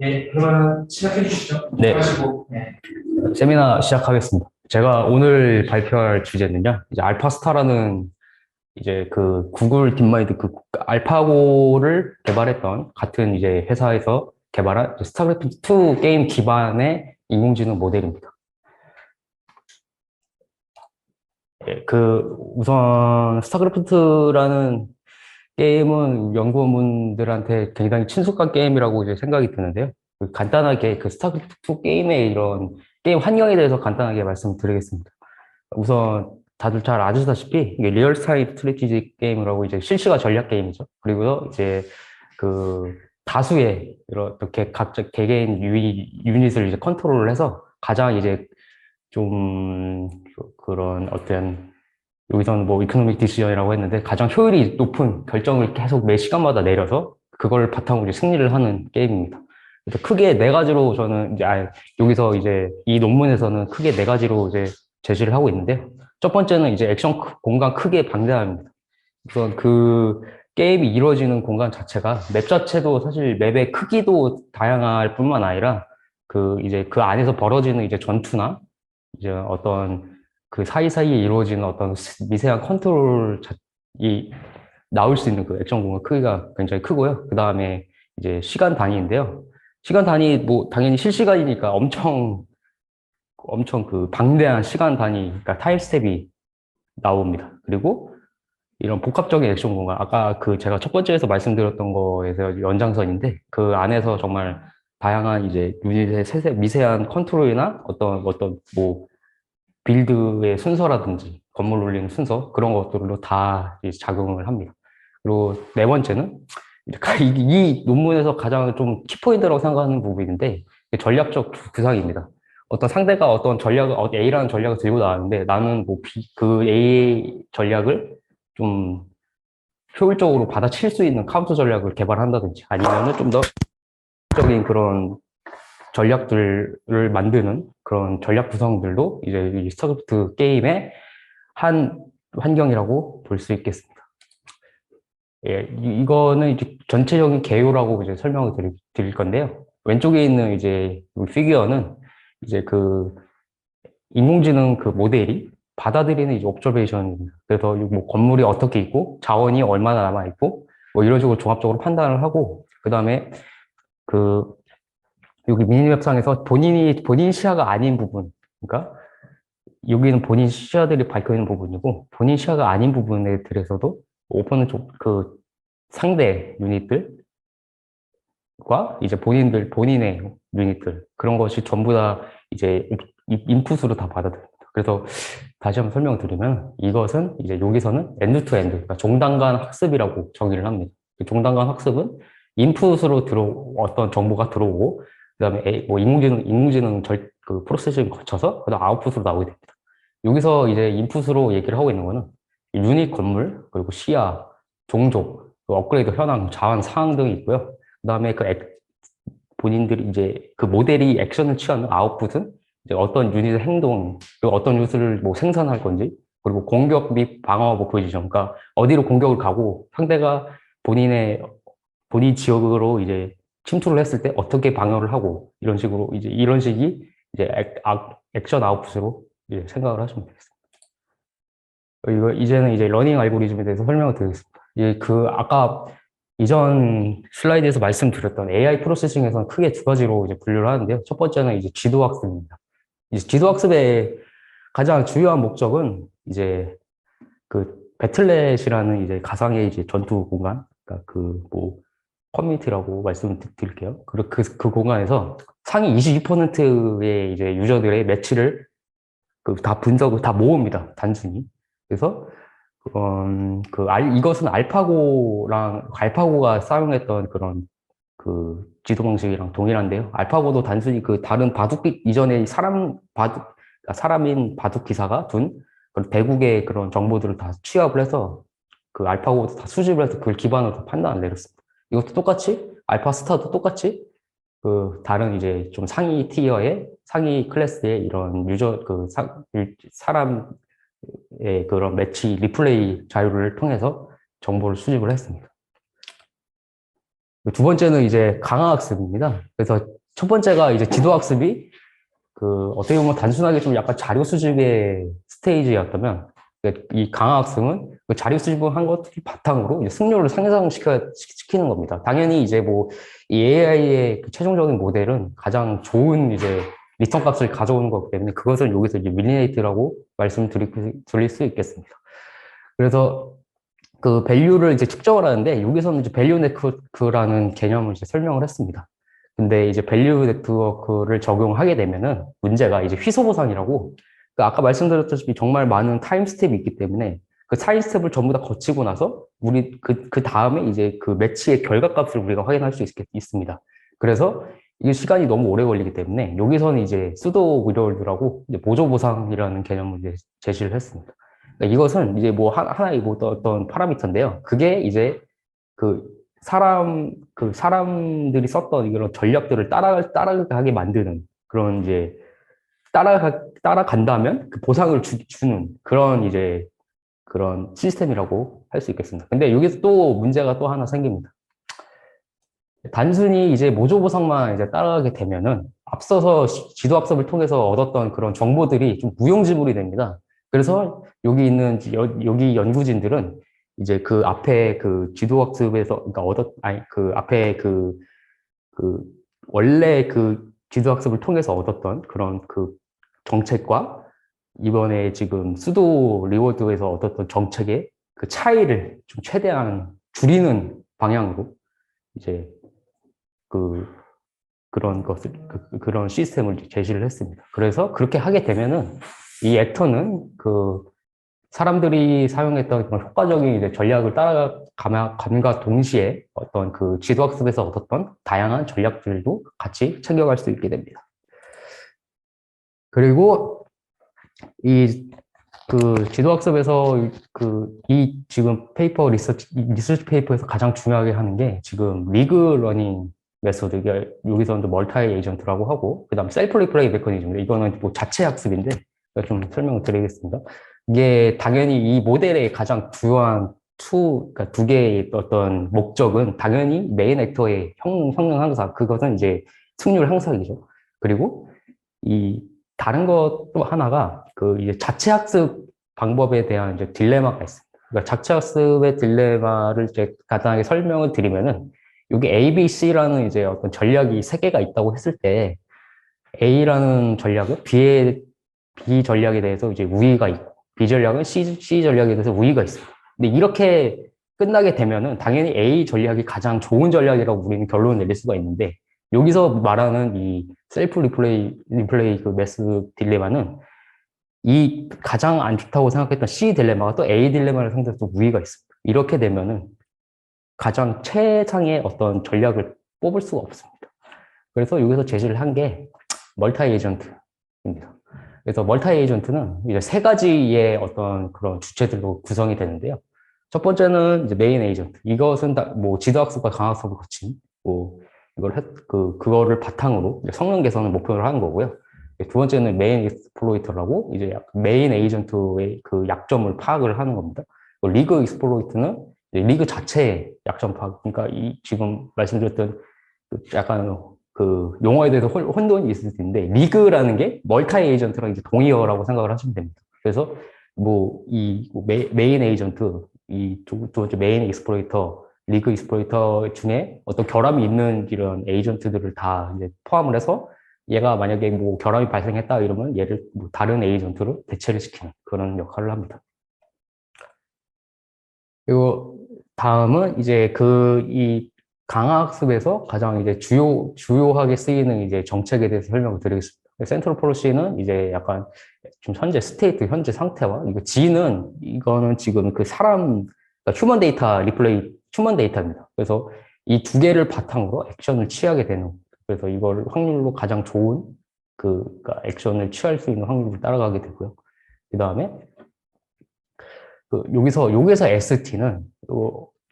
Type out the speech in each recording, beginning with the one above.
네, 그러면 시작해 주시죠. 네, 하시고, 네. 세미나 시작하겠습니다. 제가 오늘 발표할 주제는요, 이제 알파스타라는 이제 그 구글 딥마인드 그 알파고를 개발했던 같은 이제 회사에서 개발한 스타크래프트 2 게임 기반의 인공지능 모델입니다. 예, 그 우선 스타크래프트라는 게임은 연구원분들한테 굉장히 친숙한 게임이라고 이제 생각이 드는데요. 간단하게 그 스타크래프트 게임의 이런 게임 환경에 대해서 간단하게 말씀드리겠습니다. 우선 다들 잘 아시다시피 이게 리얼타임 스트래티지 게임이라고 이제 실시간 전략 게임이죠. 그리고요 이제 그 다수의 이렇게 각자 개개인 유닛을 이제 컨트롤을 해서 가장 이제 좀 그런 어떤 여기서는 뭐 이코노믹 디시전이라고 했는데 가장 효율이 높은 결정을 계속 매 시간마다 내려서 그걸 바탕으로 이제 승리를 하는 게임입니다. 그래서 크게 네 가지로 저는 이제 여기서 이제 이 논문에서는 크게 네 가지로 이제 제시를 하고 있는데요. 첫 번째는 이제 액션 공간 크기의 방대함입니다. 우선 그 게임이 이루어지는 공간 자체가 맵 자체도 사실 맵의 크기도 다양할 뿐만 아니라 그 이제 그 안에서 벌어지는 이제 전투나 이제 어떤 그 사이사이에 이루어지는 어떤 미세한 컨트롤이 나올 수 있는 그 액션 공간 크기가 굉장히 크고요. 그 다음에 이제 시간 단위인데요. 시간 단위 뭐 당연히 실시간이니까 엄청 그 방대한 시간 단위, 그러니까 타임 스텝이 나옵니다. 그리고 이런 복합적인 액션 공간, 아까 그 제가 첫 번째에서 말씀드렸던 거에서 연장선인데 그 안에서 정말 다양한 이제 유닛의 미세한 컨트롤이나 어떤 뭐 빌드의 순서라든지 건물 올리는 순서 그런 것들로 다 이제 작용을 합니다. 그리고 네 번째는 이 논문에서 가장 좀 키포인트라고 생각하는 부분인데 전략적 구상입니다. 어떤 상대가 어떤 전략을 A라는 전략을 들고 나왔는데 나는 뭐 그 A 전략을 좀 효율적으로 받아칠 수 있는 카운터 전략을 개발한다든지 아니면은 좀 더 적인 그런 전략들을 만드는 그런 전략 구성들도 이제 이 스타크래프트 게임의 한 환경이라고 볼 수 있겠습니다. 예, 이거는 이제 전체적인 개요라고 이제 설명을 드릴 건데요. 왼쪽에 있는 이제 피규어는 이제 그 인공지능 그 모델이 받아들이는 이제 옵저베이션입니다. 그래서 뭐 건물이 어떻게 있고 자원이 얼마나 남아 있고 뭐 이런 식으로 종합적으로 판단을 하고 그 다음에 그 여기 미니맵상에서 본인 시야가 아닌 부분, 그러니까 여기는 본인 시야들이 밝혀 있는 부분이고 본인 시야가 아닌 부분에 대해서도 오픈은 그 상대 유닛들과 이제 본인의 유닛들 그런 것이 전부 다 이제 인풋으로 다 받아들입니다. 그래서 다시 한번 설명드리면 이것은 이제 여기서는 엔드 투 엔드, 그러니까 종단간 학습이라고 정의를 합니다. 종단간 학습은 인풋으로 어떤 정보가 들어오고 그다음에 뭐 인공지능 그 프로세싱 거쳐서 그다음 아웃풋으로 나오게 됩니다. 여기서 이제 인풋으로 얘기를 하고 있는 거는 유닛 건물 그리고 시야, 종족, 그 업그레이드 현황, 자원 사항 등이 있고요. 그다음에 본인들이 이제 그 모델이 액션을 취하는 아웃풋은 이제 어떤 유닛의 행동, 그리고 어떤 유닛을 뭐 생산할 건지, 그리고 공격 및 방어 뭐 포지션, 그러니까 어디로 공격을 가고 상대가 본인 지역으로 이제 침투를 했을 때 어떻게 방어를 하고 이런 식으로 이제 이런 식이 이제 액션 아웃풋으로 이제 생각을 하시면 되겠습니다. 이거 이제는 이제 러닝 알고리즘에 대해서 설명을 드리겠습니다. 그 아까 이전 슬라이드에서 말씀드렸던 AI 프로세싱에서는 크게 두 가지로 이제 분류를 하는데요. 첫 번째는 이제 지도 학습입니다. 이제 지도 학습의 가장 주요한 목적은 이제 그 배틀넷이라는 이제 가상의 이제 전투 공간, 그러니까 그 뭐 커뮤니티라고 말씀드릴게요. 그 공간에서 상위 22%의 이제 유저들의 매치를 그 다 분석을 다 모읍니다. 단순히. 그래서 이것은 알파고가 사용했던 그런 그 지도 방식이랑 동일한데요. 알파고도 단순히 그 다른 바둑 이전에 사람인 바둑 기사가 둔 그런 대국의 그런 정보들을 다 취합을 해서 그 알파고도 다 수집을 해서 그걸 기반으로 다 판단을 내렸습니다. 이것도 똑같이 알파스타도 똑같이 그 다른 이제 좀 상위 티어의 상위 클래스의 이런 사람의 그런 매치 리플레이 자료를 통해서 정보를 수집을 했습니다. 두 번째는 이제 강화학습입니다. 그래서 첫 번째가 이제 지도학습이 그 어떻게 보면 단순하게 좀 약간 자료 수집의 스테이지였다면 이 강화학습은 그 자료 수집을 한 것을 바탕으로 이제 승률을 상승시키는 겁니다. 당연히 이제 뭐 이 AI의 그 최종적인 모델은 가장 좋은 이제 리턴 값을 가져오는 거기 때문에 그것을 여기서 이제 밀리네이트라고 말씀드릴 수 있겠습니다. 그래서 그 밸류를 이제 측정을 하는데 여기서는 이제 밸류 네트워크라는 개념을 이제 설명을 했습니다. 근데 이제 밸류 네트워크를 적용하게 되면은 문제가 이제 희소 보상이라고 그 아까 말씀드렸다시피 정말 많은 타임 스텝이 있기 때문에 그 타임 스텝을 전부 다 거치고 나서 우리 그 다음에 이제 그 매치의 결과값을 우리가 확인할 수 있습니다. 그래서 이게 시간이 너무 오래 걸리기 때문에 여기서는 이제 수도 리월드라고 이제 보조 보상이라는 개념을 이제 제시를 했습니다. 그러니까 이것은 이제 뭐 하나의 뭐 어떤 파라미터인데요. 그게 이제 그 사람들이 썼던 이런 전략들을 따라가게 만드는 그런 이제 따라간다면 그 보상을 주는 그런 이제 그런 시스템이라고 할 수 있겠습니다. 근데 여기서 또 문제가 또 하나 생깁니다. 단순히 이제 모조 보상만 이제 따라가게 되면은 앞서서 지도학습을 통해서 얻었던 그런 정보들이 좀 무용지물이 됩니다. 그래서 여기 있는 여기 연구진들은 이제 그 앞에 그 지도학습에서 그러니까 그 앞에 그 원래 그 지도학습을 통해서 얻었던 그런 그 정책과 이번에 지금 수도 리워드에서 얻었던 정책의 그 차이를 좀 최대한 줄이는 방향으로 이제 그 그런 시스템을 제시를 했습니다. 그래서 그렇게 하게 되면은 이 액터는 그 사람들이 사용했던 그런 효과적인 이제 전략을 따라감과 동시에 어떤 그 지도학습에서 얻었던 다양한 전략들도 같이 챙겨갈 수 있게 됩니다. 그리고 이 그 지도학습에서 이 지금 리서치 페이퍼에서 가장 중요하게 하는 게 지금 리그 러닝 메소드, 여기서는 멀타이 에이전트라고 하고, 그 다음 셀프 리플레이 메커니즘, 이거는 뭐 자체 학습인데, 좀 설명을 드리겠습니다. 이게 당연히 이 모델의 가장 주요한 그러니까 두 개의 어떤 목적은 당연히 메인 액터의 성능 향상, 그것은 이제 승률 향상이죠. 그리고 이 다른 것 또 하나가 그 이제 자체 학습 방법에 대한 이제 딜레마가 있습니다. 그러니까 자체 학습의 딜레마를 이제 간단하게 설명을 드리면은 여기 A, B, C라는 이제 어떤 전략이 세 개가 있다고 했을 때 A라는 전략은 B 전략에 대해서 이제 우위가 있고 B 전략은 C 전략에 대해서 우위가 있습니다. 근데 이렇게 끝나게 되면은 당연히 A 전략이 가장 좋은 전략이라고 우리는 결론을 내릴 수가 있는데 여기서 말하는 이 셀프 리플레이 그 매스 딜레마는 이 가장 안 좋다고 생각했던 C 딜레마가 또 A 딜레마를 상대로 또 우위가 있습니다. 이렇게 되면은 가장 최상의 어떤 전략을 뽑을 수가 없습니다. 그래서 여기서 제시를 한 게 멀타이 에이전트입니다. 그래서 멀타이 에이전트는 이제 세 가지의 어떤 그런 주체들로 구성이 되는데요. 첫 번째는 이제 메인 에이전트. 이것은 뭐 지도학습과 강학습을 거친 뭐 그거를 바탕으로 성능 개선을 목표로 하는 거고요. 두 번째는 메인 익스플로이터라고 이제 메인 에이전트의 그 약점을 파악을 하는 겁니다. 리그 익스플로이트는 리그 자체의 약점 파악. 그러니까 지금 말씀드렸던 약간 그 용어에 대해서 혼돈이 있을 수 있는데 리그라는 게 멀타이 에이전트랑 이제 동의어라고 생각을 하시면 됩니다. 그래서 메인 에이전트, 두 번째 메인 익스플로이터, 리그 익스플로이터 중에 어떤 결함이 있는 이런 에이전트들을 다 이제 포함을 해서 얘가 만약에 뭐 결함이 발생했다 이러면 얘를 뭐 다른 에이전트로 대체를 시키는 그런 역할을 합니다. 그리고 다음은 이제 이 강화학습에서 가장 이제 주요하게 쓰이는 이제 정책에 대해서 설명을 드리겠습니다. 센트럴 폴리시는 이제 약간 좀 현재 상태와 이거는 지금 그 그러니까 휴먼 데이터입니다. 그래서 이 두 개를 바탕으로 액션을 취하게 되는, 그래서 이걸 확률로 가장 좋은 그러니까 액션을 취할 수 있는 확률을 따라가게 되고요. 그 다음에 여기서 ST는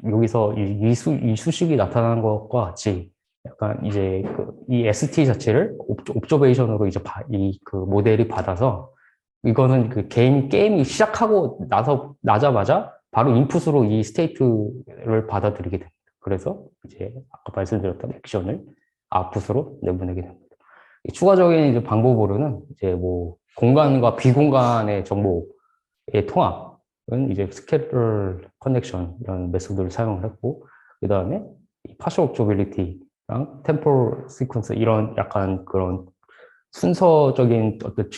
여기서 이 수식이 나타나는 것과 같이 약간 이제 이 ST 자체를 옵저베이션으로 이제 그 모델이 받아서 이거는 그 게임이 시작하고 나자마자 바로 인풋으로 이 스테이트를 받아들이게 됩니다. 그래서 이제 아까 말씀드렸던 액션을 아웃풋으로 내보내게 됩니다. 이 추가적인 이제 방법으로는 이제 뭐 공간과 비공간의 정보의 통합은 이제 스케일러 커넥션 이런 메소드를 사용을 했고, 그 다음에 파셜 옵저빌리티랑 템포럴 시퀀스 이런 약간 그런 순서적인 어떤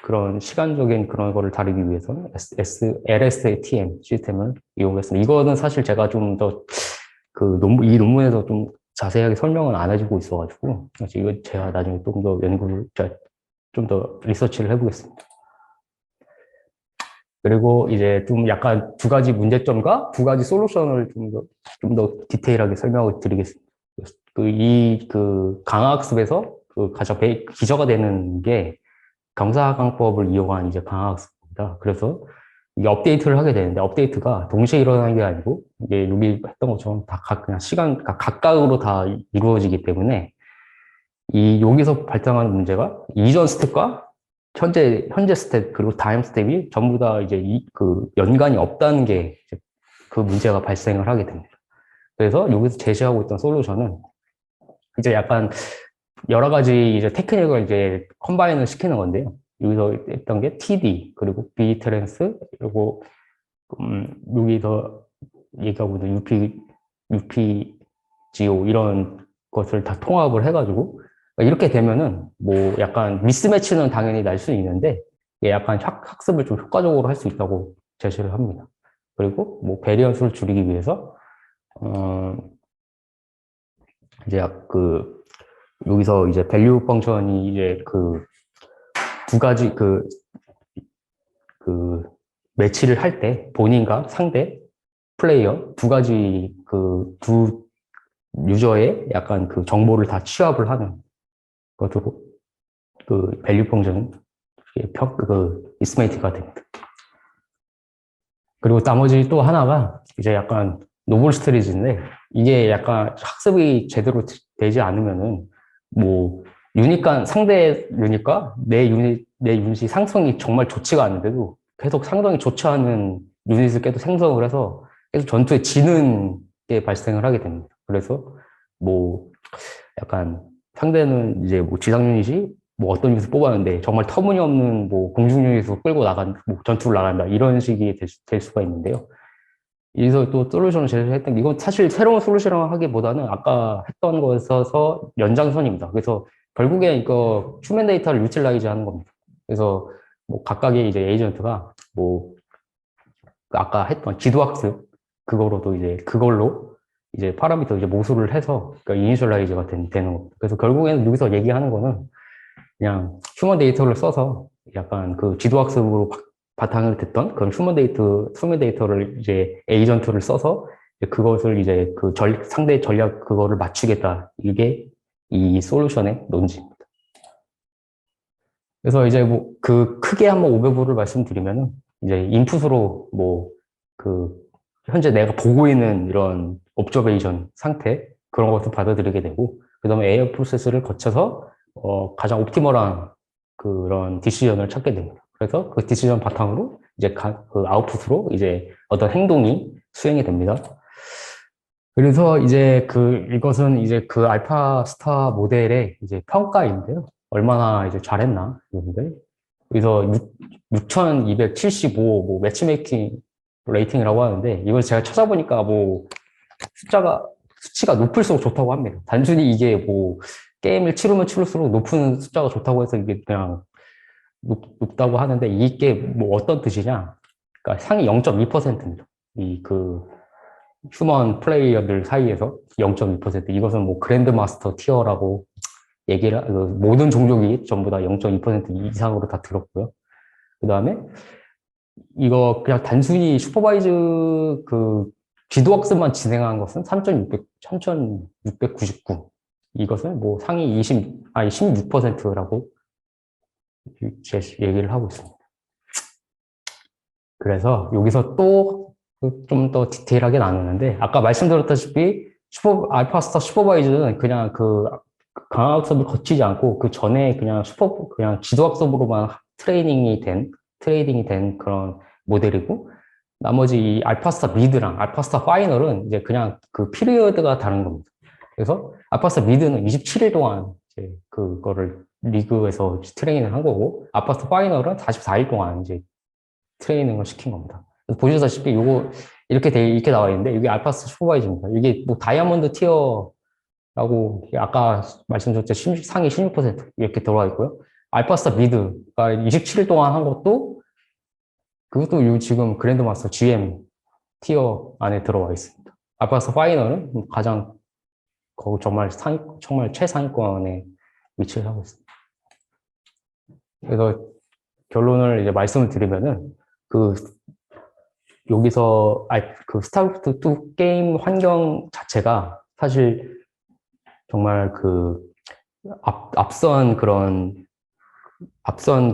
그런 시간적인 그런 거를 다루기 위해서는 LSATM 시스템을 이용했습니다. 이거는 사실 제가 좀 더 이 논문에서 좀 자세하게 설명은 안 해주고 있어가지고, 이거 제가 나중에 좀 더 좀 더 리서치를 해보겠습니다. 그리고 이제 좀 약간 두 가지 문제점과 두 가지 솔루션을 좀 더 디테일하게 설명을 드리겠습니다. 강화학습에서 가장 기저가 되는 게 경사강법을 이용한 이제 강화학습입니다. 그래서 이게 업데이트를 하게 되는데, 업데이트가 동시에 일어나는 게 아니고, 이게 여기 했던 것처럼 다 그냥 각각으로 다 이루어지기 때문에, 여기서 발생하는 문제가 이전 스텝과 현재 스텝, 그리고 다음 스텝이 전부 다 이제 연관이 없다는 게 그 문제가 발생을 하게 됩니다. 그래서 여기서 제시하고 있던 솔루션은 이제 약간 여러 가지 이제 테크닉을 이제 컴바인을 시키는 건데요. 여기서 했던 게 TD, 그리고 B 트랜스, 그리고, 여기서 얘기하고 있는 UPGO, 이런 것을 다 통합을 해가지고, 이렇게 되면은, 뭐, 약간 미스매치는 당연히 날 수 있는데, 약간 학습을 좀 효과적으로 할 수 있다고 제시를 합니다. 그리고, 뭐, 베리언스를 줄이기 위해서, 이제 여기서 이제 밸류 펑션이 이제 두 가지 매치를 할 때 본인과 상대 플레이어 두 가지 두 유저의 약간 정보를 다 취합을 하는 것으로 밸류 펑션 이스메이트가 됩니다. 그리고 나머지 또 하나가 이제 약간 노블 스트리지인데, 이게 약간 학습이 제대로 되지 않으면은 뭐 상대 유닛과 내 유닛이 상성이 정말 좋지가 않은데도 계속 상성이 좋지 않은 유닛을 계속 생성을 해서 계속 전투에 지는 게 발생을 하게 됩니다. 그래서 뭐 약간 상대는 이제 뭐 지상 유닛이 뭐 어떤 유닛을 뽑았는데 정말 터무니없는 뭐 공중 유닛으로 끌고 전투를 나간다, 이런 식이 될 수가 있는데요. 여기서 또 솔루션을 제시했던 게, 이건 사실 새로운 솔루션을 하기보다는 아까 했던 거에서 연장선입니다. 그래서 결국에 이거 휴먼 데이터를 유틸라이즈 하는 겁니다. 그래서 뭐 각각의 이제 에이전트가 뭐 아까 했던 지도학습, 그걸로 이제 파라미터 이제 모수를 해서 이니셜라이즈가 되는 겁니다. 그래서 결국에는 여기서 얘기하는 거는 그냥 휴먼 데이터를 써서 약간 지도학습으로 바탕을 듣던 그런 휴먼 데이터를 이제 에이전트를 써서 그것을 이제 상대 전략 그거를 맞추겠다. 이게 이 솔루션의 논지입니다. 그래서 이제 뭐 크게 한번 오버뷰를 말씀드리면은, 이제 인풋으로 뭐 현재 내가 보고 있는 이런 옵저베이션 상태, 그런 것을 받아들이게 되고, 그 다음에 AI 프로세스를 거쳐서 가장 옵티멀한 그런 디시전을 찾게 됩니다. 그래서 그 디시전 바탕으로 이제 아웃풋으로 이제 어떤 행동이 수행이 됩니다. 그래서 이제 이것은 이제 알파 스타 모델의 이제 평가인데요. 얼마나 이제 잘했나, 여러분들. 그래서 6,275 뭐 매치메이킹 레이팅이라고 하는데, 이걸 제가 찾아보니까 뭐 수치가 높을수록 좋다고 합니다. 단순히 이게 뭐 게임을 치르면 치를수록 높은 숫자가 좋다고 해서 이게 그냥 높다고 하는데, 이게 뭐 어떤 뜻이냐? 그러니까 상위 0.2%입니다. 휴먼 플레이어들 사이에서 0.2%. 이것은 뭐 그랜드 마스터 티어라고 모든 종족이 전부 다 0.2% 이상으로 다 들었고요. 그 다음에 이거 그냥 단순히 슈퍼바이즈 지도학습만 진행한 것은 3,699. 이것은 뭐 상위 16%라고 얘기를 하고 있습니다. 그래서 여기서 또 좀 더 디테일하게 나누는데, 아까 말씀드렸다시피 알파스타 슈퍼바이즈는 그냥 강화학습을 거치지 않고 그 전에 그냥 지도학습으로만 트레이딩이 된 그런 모델이고, 나머지 이 알파스타 미드랑 알파스타 파이널은 이제 그냥 그 피리어드가 다른 겁니다. 그래서 알파스타 미드는 27일 동안 이제 그거를 리그에서 트레이닝을 한 거고, 알파스타 파이널은 44일 동안 이제 트레이닝을 시킨 겁니다. 그래서 보시다시피 요거 이렇게 나와 있는데, 이게 알파스타 슈퍼바이저입니다. 이게 뭐 다이아몬드 티어라고 아까 말씀드렸죠. 상위 16% 이렇게 들어와 있고요. 알파스타 미드가 27일 동안 한 것도 그것도 요 지금 그랜드마스터 GM 티어 안에 들어와 있습니다. 알파스 파이널은 가장 거기 정말 최상위권에 위치를 하고 있습니다. 그래서 결론을 이제 말씀을 드리면은 그 여기서 그 스타크래프트 2 게임 환경 자체가 사실 정말 그 앞선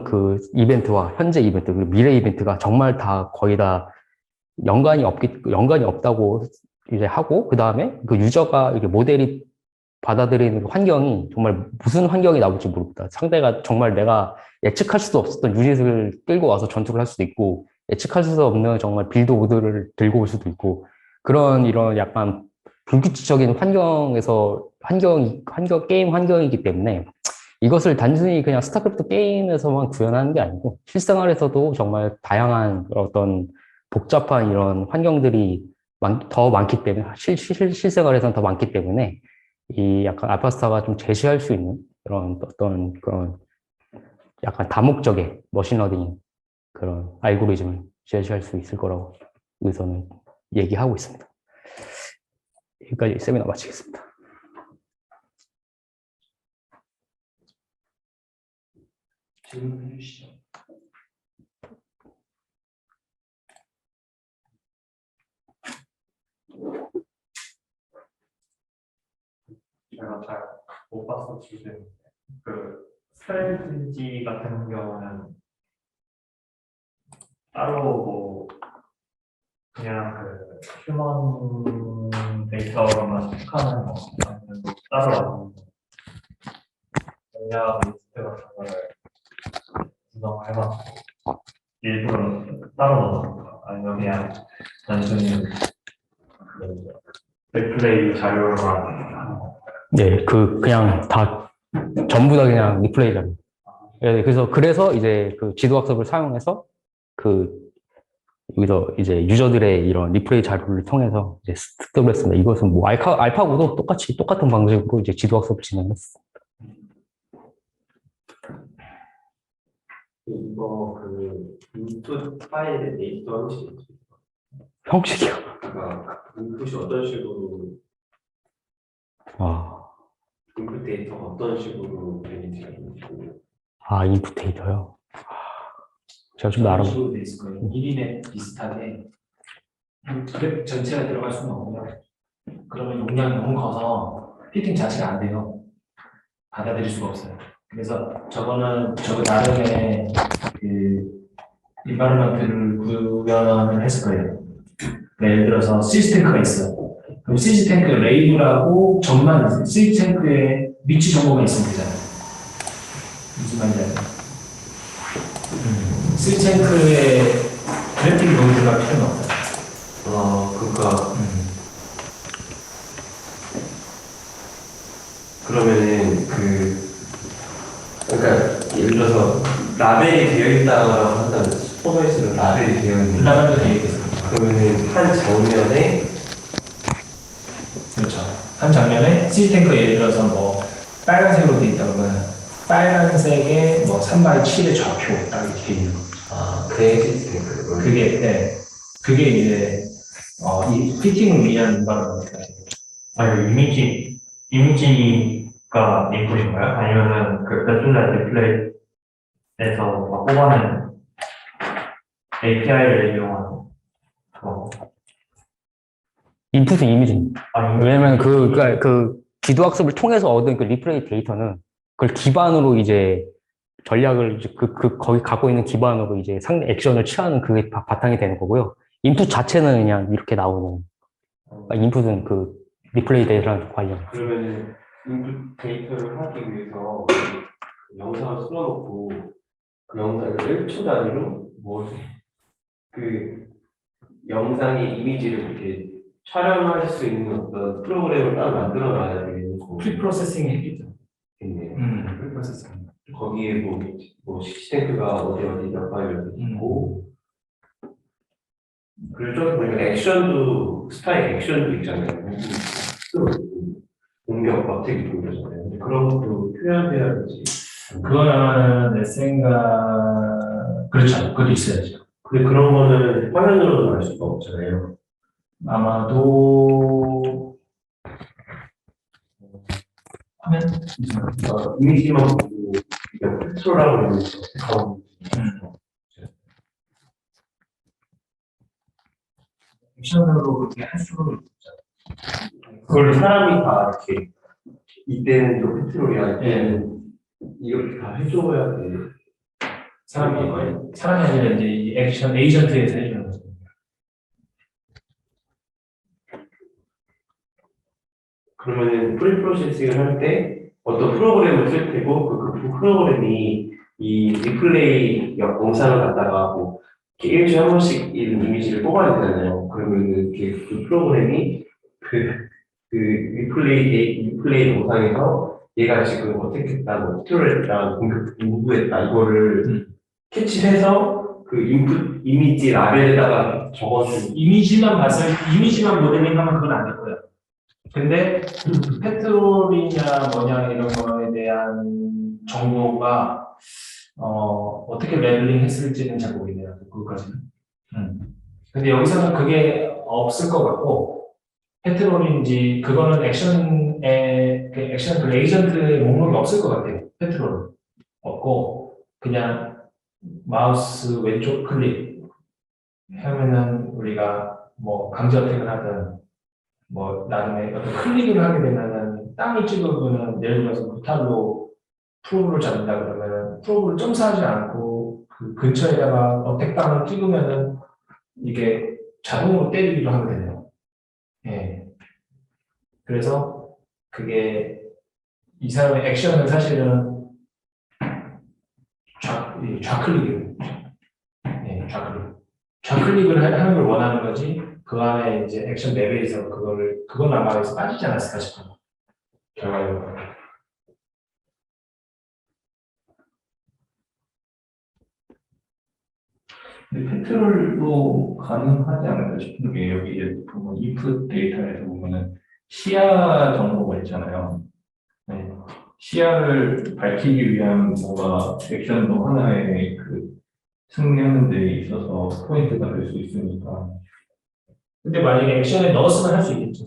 그 이벤트와 현재 이벤트 그리고 미래 이벤트가 정말 다 거의 다 연관이 없다고 이제 하고, 그 다음에 그 유저가 이렇게 모델이 받아들이는 환경이 정말 무슨 환경이 나올지 모릅니다. 상대가 정말 내가 예측할 수도 없었던 유닛을 끌고 와서 전투를 할 수도 있고, 예측할 수 없는 정말 빌드 오드를 들고 올 수도 있고, 이런 약간 불규칙적인 게임 환경이기 때문에 이것을 단순히 그냥 스타크래프트 게임에서만 구현하는 게 아니고, 실생활에서도 정말 다양한 어떤 복잡한 이런 환경들이 더 많기 때문에, 실생활에서는 더 많기 때문에, 이 약간 알파스타가 좀 제시할 수 있는 그런 약간 다목적의 머신러닝 그런 알고리즘을 제시할 수 있을 거라고 여기서는 얘기하고 있습니다. 여기까지 세미나 마치겠습니다. 질문해 주시죠. 제가 잘 못 봐서 지금 그 스트레티지 같은 경우는 따로 뭐 그냥 그 휴먼 데이터로만 체크하는 거 아니면 뭐 따로 전략 리스트 같은 거를 구성해서 일부러 따로 넣어놓을까 아니면 그냥 단순히 그 리플레이 자료로만 하는 거. 네, 그냥 전부 다 그냥 리플레이 자료. 네, 그래서 이제 그 지도학습을 사용해서 여기서 이제 유저들의 이런 리플레이 자료를 통해서 이제 습득을 했습니다. 이것은 뭐 알파고도 똑같은 방식으로 이제 지도학습을 진행했습니다. 이거 그 인풋 파일의 데이터 형식이요. 그러니까 인풋이 어떤 식으로 인풋 데이터가 어떤 식으로 되는지가 있고 인풋 데이터요. 제가 좀 알아보고. 식으로 돼 있을 거예요. 1인에 비슷하게 그래프 전체가 들어갈 수는 없고요. 그러면 용량이 너무 커서 피팅 자체가 안 돼요. 받아들일 수가 없어요. 그래서 저거 나름의 그 인바이러먼트를 구현을 했을 거예요. 예를 들어서 시스템크가 있어요. 그럼 시스템크 레이블하고 전만 시스템크의 위치 정보가 있으면 되잖아요. 무슨 말인지 알죠? 시스템크의 그래픽 노드가 필요는 없어요. 그러니까 그러면은 그러니까 예를 들어서 라벨이 되어 있다고 한다면 슈퍼바이스는 라벨이 되어 있는 라벨도 되어 있겠어요. 그러면은 한 장면에 그렇죠. 한 장면에 시스템크 예를 들어서 뭐 빨간색으로 되어 있다 그러면 빨간색의 뭐 3/7의 좌표 딱 이렇게 있는 거. 그게 시스템 그게 이제 이 피팅을 위한 인바이러먼트가 아니 이미지가 인풋인가요? 아니면은 그 배틀넷 디스플레이에서 막 뽑아내는 API를 이용하는 거. 인풋은 이미지입니다. 아니 왜냐면 그 지도학습을 통해서 얻은 그 리플레이 데이터는 그걸 기반으로 이제 전략을 거기 갖고 있는 기반으로 이제 상대 액션을 취하는 그게 바탕이 되는 거고요. 인풋 자체는 그냥 이렇게 나오는. 인풋은 그 리플레이 데이터랑 관련. 그러면은 인풋 데이터를 하기 위해서 영상을 쓸어놓고 그 영상을 1초 단위로 그 영상의 이미지를 이렇게 촬영할 수 있는 어떤 프로그램을 따로 만들어 놔야 되겠네요. 프리 프로세싱 했겠죠. 프리 프로세싱. 거기에 뭐 시스템크가 어디 몇 파일을 있고 그리고 좀 보니까 액션도 스타일 액션도 있잖아요. 공격 어떻게 보여잖아요. 근데 그런 것도 표현돼야 되지. 그건 아마 내 생각 그렇죠. 그것도 있어야죠. 근데 그런 거는 화면으로는 알 수가 없잖아요. 아마도 화면 이미지만 보고 그냥 팩트로라고 하면 액션으로 그렇게 할 수는 있죠. 그걸 사람이 다 이렇게 이때는 이거 팩트로야 이때는 이렇게 다 해줘야 돼. 사람이 아니라 이제 이 액션 에이전트에서 해주는 거죠. 그러면은 프리 프로세싱을 할 때 어떤 프로그램을 쓸 테고 그 프로그램이 이 리플레이 영상을 갖다가 뭐 이렇게 일주일에 한 번씩 이런 이미지를 뽑아야 되잖아요. 그러면은 그 프로그램이 리플레이 영상에서 얘가 지금 어떻게 했다, 뭐 스토리를 했다, 공격 인구했다 이거를 캐치해서 그 인풋 이미지 라벨에다가 적어주는 이미지만 모델링하면 그건 안 될 거예요. 근데 페트롤이냐 뭐냐 이런 거에 대한 정보가 어떻게 레벨링 했을지는 잘 모르겠네요. 그것까지는. 근데 여기서는 그게 없을 것 같고 페트롤인지 그거는 액션의 그 액션 그 에이전트의 목록이 없을 것 같아요. 페트롤은 없고 그냥 마우스 왼쪽 클릭 하면은 우리가 뭐 강제 어택을 하든 뭐 나중에 어떤 클릭을 하게 되면은 땅을 찍으면은 예를 들어서 무탈로 프로브를 잡는다 그러면은 프로브를 점사하지 않고 그 근처에다가 어택당을 찍으면은 이게 자동으로 때리기도 하게 되네요. 예. 그래서 그게 이 사람의 액션은 사실은 좌클릭이에요. 예, 좌클릭을 하는 걸 원하는 거지. 그 안에 이제 액션 레벨에서 그건 아마 여기서 빠지지 않았을까 싶어요. 결과적으로. 근데 페트롤도 가능하지 않을까 싶은 게 여기 이제 보면 input 데이터에서 보면은 시야 정보가 있잖아요. 네. 시야를 밝히기 위한 뭔가 액션도 하나의 그 승리하는 데 있어서 포인트가 될 수 있으니까. 근데 만약에 액션에 넣었으면 할 수 있겠죠.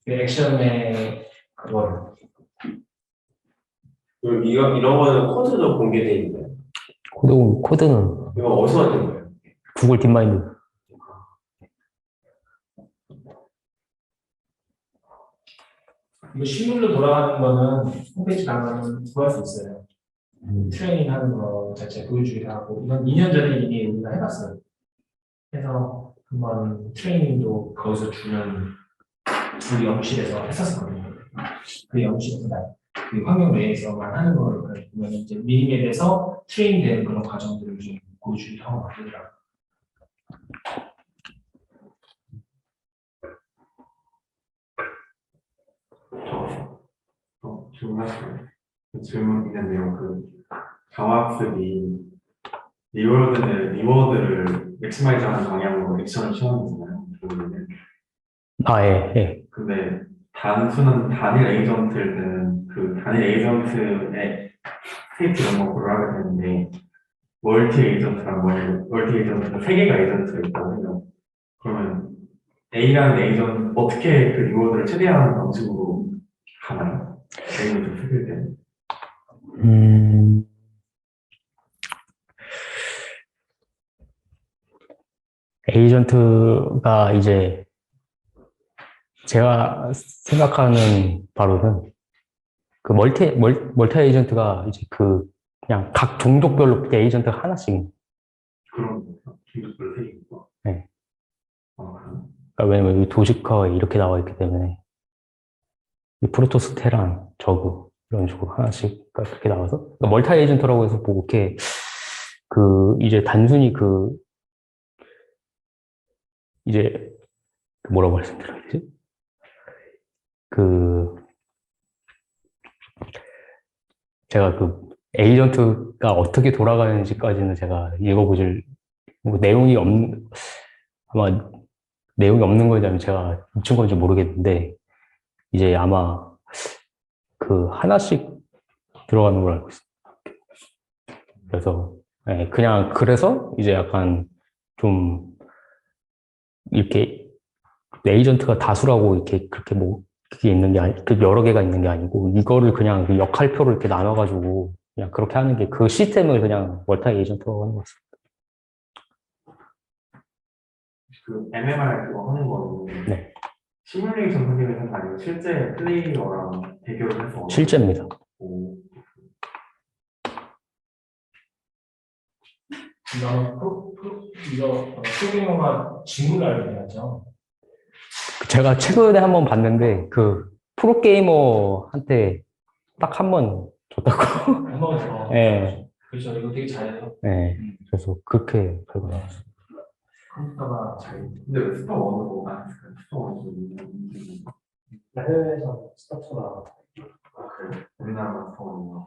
그 액션의 그거를. 그럼 이런 거는 코드도 공개돼 있나요? 코드는 이거 어디서 만든 거예요? 구글 딥마인드. 이거 실물로 돌아가는 거는 홈페이지 가면 구할 수 있어요. 트레이닝 하는 거 자체 보여주기도 하고, 이건 2년 전에 이미 우리가 해봤어요. 해서 한번 트레이닝도 거기서 주는 우리 연구실에서 했었거든요. 그 연구실에서 그 환경 내에서만 하는 거를 보면 이제 미니맵에서 트레이닝 되는 그런 과정들을 좀 보여주기도 하고 그러더라고요. 질문 있는데요. 그 자화학습이 리워드를 맥시마이즈하는 방향으로 액션을 취하는 거잖아요. 예. 근데 단순한 단일 에이전트일 때는 그 단일 에이전트의 스테이트 이런 거 고려하게 되는데 멀티 에이전트가 세 개가 에이전트가 있거든요. 그러면 A라는 에이전트 어떻게 그 리워드를 최대한 방식으로 가나요? 에이전트 쓰실 때. 에이전트가 이제 제가 생각하는 바로는 그 멀티 에이전트가 이제 그냥 각 종족별로 에이전트가 하나씩. 그런 종족별 세 개가. 네. 그럼. 그러니까 왜냐면 여기 도식화에 이렇게 나와 있기 때문에 이 프로토스, 테란, 저그 이런 식으로 하나씩 그렇게 나와서 그러니까 멀티 에이전트라고 해서 뭐 이렇게 이제 단순히 이제 뭐라고 말씀드려야 되지? 제가 에이전트가 어떻게 돌아가는지까지는 제가 읽어보질, 뭐 아마 내용이 없는 거에 대한 제가 미친 건지 모르겠는데, 이제 아마 하나씩 들어가는 걸 알고 있습니다. 그래서, 예, 그래서 이제 약간 좀, 이렇게 에이전트가 다수라고 이렇게 그렇게 뭐, 그게 있는 게 여러 개가 있는 게 아니고, 이거를 그냥 역할표를 이렇게 나눠가지고, 그냥 그렇게 하는 게 그 시스템을 그냥 멀티 에이전트라고 하는 것 같습니다. 그 MMR 그거 하는 거는 네. 시뮬레이션 선생님이 하는 거 아니고 실제 플레이어랑 대결을 해서 실제입니다. 오, 이거는 프로그래머가 직무를 알게 돼야죠. 제가 최근에 한번 봤는데, 프로게이머한테 딱 한 번 줬다고. 한번 예, 그렇죠. 이거 되게 잘해요. 예. 그래서 그렇게 알고 나왔어요. 컴퓨터가 잘 근데 왜 스타 원으로 안 했을까요? 스타 원으로 해외에서 스타트가